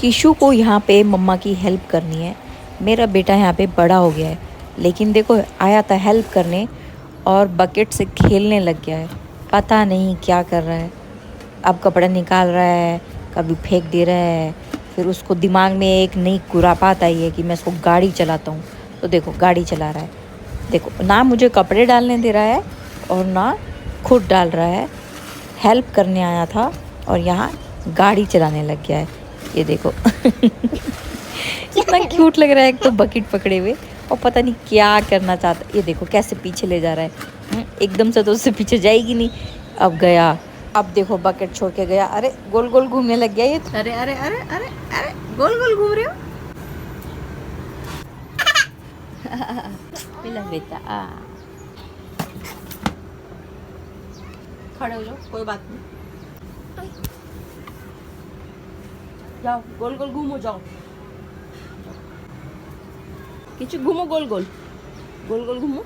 किशु को यहाँ पे मम्मा की हेल्प करनी है। मेरा बेटा यहाँ पे बड़ा हो गया है, लेकिन देखो आया था हेल्प करने और बकेट से खेलने लग गया है। पता नहीं क्या कर रहा है। अब कपड़ा निकाल रहा है, कभी फेंक दे रहा है। फिर उसको दिमाग में एक नई खुरापात आई है कि मैं इसको गाड़ी चलाता हूँ। तो देखो गाड़ी चला रहा है। देखो ना मुझे कपड़े डालने दे रहा है और ना खुद डाल रहा है। हेल्प करने आया था और यहाँ गाड़ी चलाने लग गया है। ये देखो कितना क्यूट लग रहा है। एक तो बकेट पकड़े हुए और पता नहीं क्या करना चाहता है। ये देखो कैसे पीछे ले जा रहा है। एकदम से तो उससे पीछे जाएगी नहीं। अब गया, अब देखो बकेट छोड़ के गया। अरे गोल गोल घूमने लग गया ये। अरे अरे अरे अरे अरे गोल गोल घूम रहे हो। मिला बेटा खड़े हो जाओ, कोई बात नहीं। जाओ गोल गोल घूमो, जाओ किचु घूमो, गोल गोल गोल गोल घूमो।